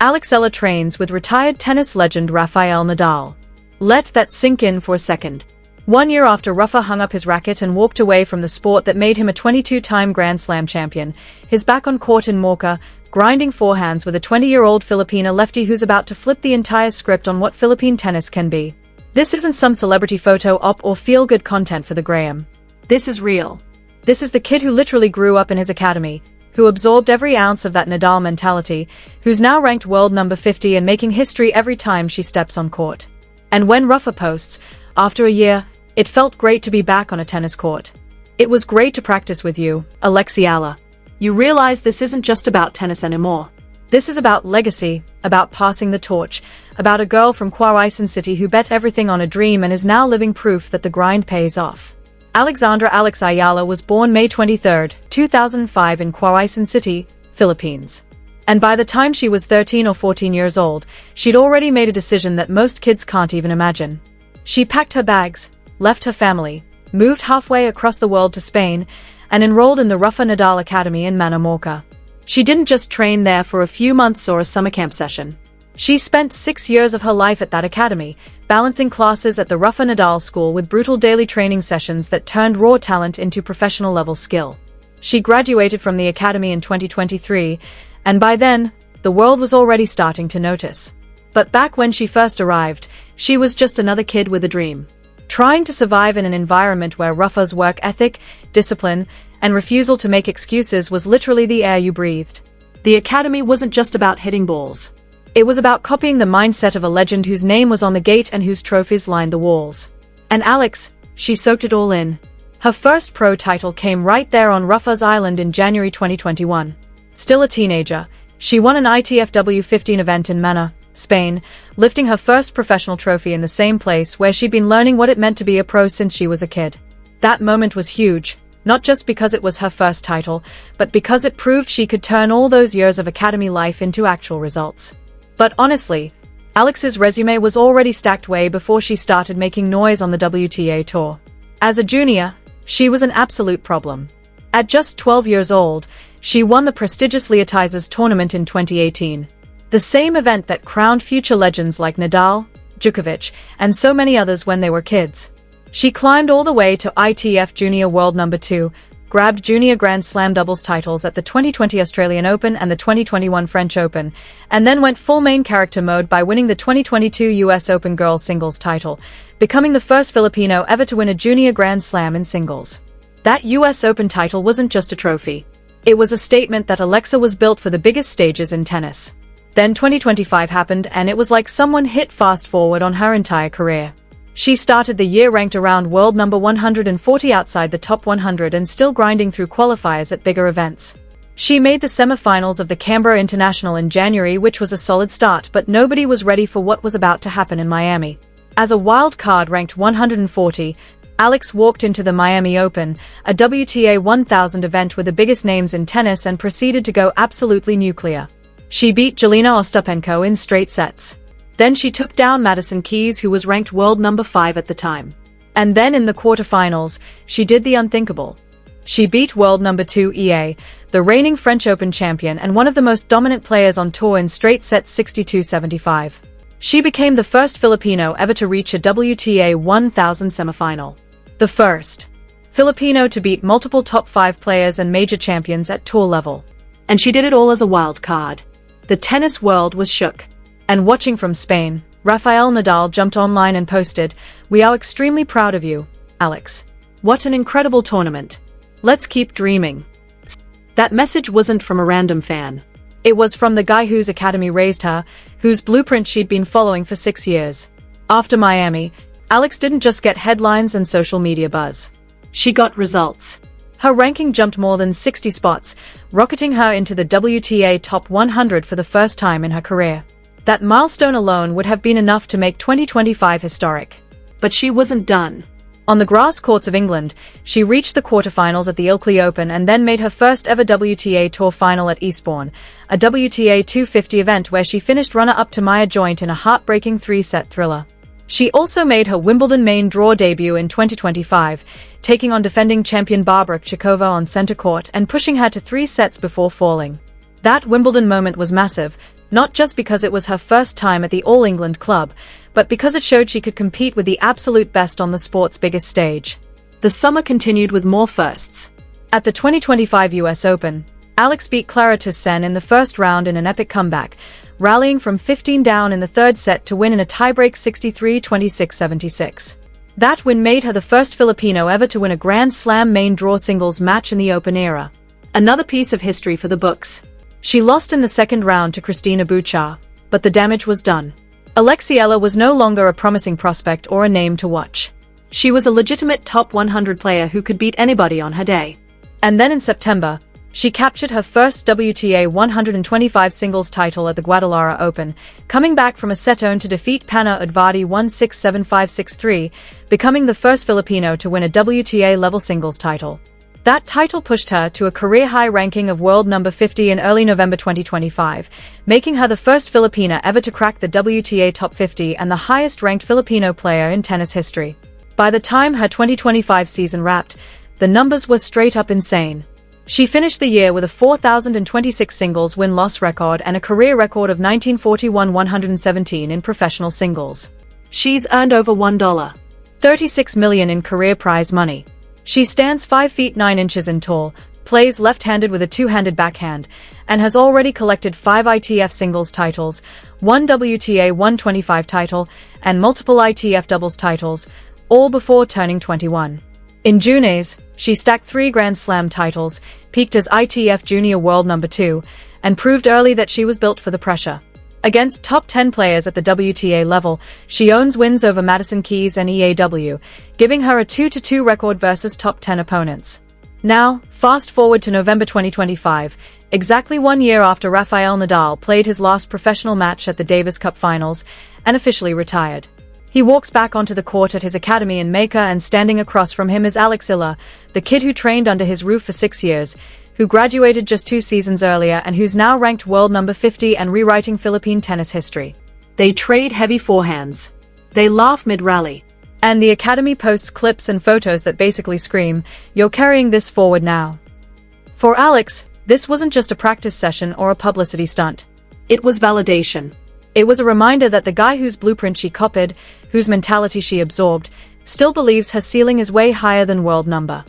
Alex Eala trains with retired tennis legend Rafael Nadal. Let that sink in for a second. 1 year after Rafa hung up his racket and walked away from the sport that made him a 22-time Grand Slam champion, he's back on court in Manacor, grinding forehands with a 20-year-old Filipina lefty who's about to flip the entire script on what Philippine tennis can be. This isn't some celebrity photo op or feel-good content for the gram. This is real. This is the kid who literally grew up in his academy, who absorbed every ounce of that Nadal mentality, who's now ranked world number 50 and making history every time she steps on court. And when Rafa posts, after a year, it felt great to be back on a tennis court. It was great to practice with you, Alex Eala. You realize this isn't just about tennis anymore. This is about legacy, about passing the torch, about a girl from Quezon City who bet everything on a dream and is now living proof that the grind pays off. Alex Eala was born May 23, 2005 in Quezon City, Philippines. And by the time she was 13 or 14 years old, she'd already made a decision that most kids can't even imagine. She packed her bags, left her family, moved halfway across the world to Spain, and enrolled in the Rafa Nadal Academy in Manacor. She didn't just train there for a few months or a summer camp session. She spent 6 years of her life at that academy, balancing classes at the Rafa Nadal school with brutal daily training sessions that turned raw talent into professional-level skill. She graduated from the academy in 2023, and by then, the world was already starting to notice. But back when she first arrived, she was just another kid with a dream. Trying to survive in an environment where Rafa's work ethic, discipline, and refusal to make excuses was literally the air you breathed. The academy wasn't just about hitting balls. It was about copying the mindset of a legend whose name was on the gate and whose trophies lined the walls. And Alex, she soaked it all in. Her first pro title came right there on Rafa's Island in January 2021. Still a teenager, she won an ITFW 15 event in Manacor, Spain, lifting her first professional trophy in the same place where she'd been learning what it meant to be a pro since she was a kid. That moment was huge, not just because it was her first title, but because it proved she could turn all those years of academy life into actual results. But honestly, Alex's resume was already stacked way before she started making noise on the WTA tour. As a junior, she was an absolute problem. At just 12 years old, she won the prestigious Lefties tournament in 2018. The same event that crowned future legends like Nadal, Djokovic, and so many others when they were kids. She climbed all the way to ITF Junior World No. 2, grabbed Junior Grand Slam doubles titles at the 2020 Australian Open and the 2021 French Open, and then went full main character mode by winning the 2022 US Open Girls Singles title, becoming the first Filipino ever to win a Junior Grand Slam in singles. That US Open title wasn't just a trophy. It was a statement that Alexa was built for the biggest stages in tennis. Then 2025 happened and it was like someone hit fast forward on her entire career. She started the year ranked around world number 140 outside the top 100 and still grinding through qualifiers at bigger events. She made the semifinals of the Canberra International in January, which was a solid start, but nobody was ready for what was about to happen in Miami. As a wild card ranked 140, Alex walked into the Miami Open, a WTA 1000 event with the biggest names in tennis, and proceeded to go absolutely nuclear. She beat Jelena Ostapenko in straight sets. Then she took down Madison Keys, who was ranked world number 5 at the time. And then in the quarterfinals, she did the unthinkable. She beat world number 2 EA, the reigning French Open champion and one of the most dominant players on tour, in straight sets 62-75. She became the first Filipino ever to reach a WTA 1000 semifinal. The first Filipino to beat multiple top 5 players and major champions at tour level. And she did it all as a wild card. The tennis world was shook. And watching from Spain, Rafael Nadal jumped online and posted, "We are extremely proud of you, Alex. What an incredible tournament. Let's keep dreaming." That message wasn't from a random fan. It was from the guy whose academy raised her, whose blueprint she'd been following for 6 years. After Miami, Alex didn't just get headlines and social media buzz. She got results. Her ranking jumped more than 60 spots, rocketing her into the WTA top 100 for the first time in her career. That milestone alone would have been enough to make 2025 historic. But she wasn't done. On the grass courts of England, she reached the quarterfinals at the Ilkley Open and then made her first ever WTA Tour final at Eastbourne, a WTA 250 event where she finished runner-up to Maya Joint in a heartbreaking 3-set thriller. She also made her Wimbledon main draw debut in 2025, taking on defending champion Barbara Krejcikova on center court and pushing her to 3 sets before falling. That Wimbledon moment was massive, not just because it was her first time at the All England club, but because it showed she could compete with the absolute best on the sport's biggest stage. The summer continued with more firsts. At the 2025 US Open, Alex beat Clara Tauson in the first round in an epic comeback, rallying from 15 down in the third set to win in a tiebreak 63-26-76. That win made her the first Filipino ever to win a Grand Slam main draw singles match in the Open era. Another piece of history for the books. She lost in the second round to Cristina Buchar, but the damage was done. Alex Eala was no longer a promising prospect or a name to watch. She was a legitimate top 100 player who could beat anybody on her day. And then in September, she captured her first WTA 125 singles title at the Guadalajara Open, coming back from a set-own to defeat Pana Udvardi 1-6-7-5-6-3, becoming the first Filipino to win a WTA-level singles title. That title pushed her to a career-high ranking of world number 50 in early November 2025, making her the first Filipina ever to crack the WTA top 50 and the highest-ranked Filipino player in tennis history. By the time her 2025 season wrapped, the numbers were straight-up insane. She finished the year with a 4,026 singles win-loss record and a career record of 1941-117 in professional singles. She's earned over $1.36 million in career prize money. She stands 5 feet 9 inches in tall, plays left-handed with a two-handed backhand, and has already collected 5 ITF singles titles, 1 WTA 125 title, and multiple ITF doubles titles, all before turning 21. In juniors, she stacked 3 Grand Slam titles, peaked as ITF Junior World number 2, and proved early that she was built for the pressure. Against top 10 players at the WTA level, she owns wins over Madison Keys and EAW, giving her a 2-2 record versus top 10 opponents. Now, fast forward to November 2025, exactly 1 year after Rafael Nadal played his last professional match at the Davis Cup Finals and officially retired. He walks back onto the court at his academy in Mecca, and standing across from him is Alex Eala, the kid who trained under his roof for 6 years, who graduated just 2 seasons earlier and who's now ranked world number 50 and rewriting Philippine tennis history. They trade heavy forehands. They laugh mid-rally. And the academy posts clips and photos that basically scream, "You're carrying this forward now." For Alex, this wasn't just a practice session or a publicity stunt. It was validation. It was a reminder that the guy whose blueprint she copied, whose mentality she absorbed, still believes her ceiling is way higher than world number.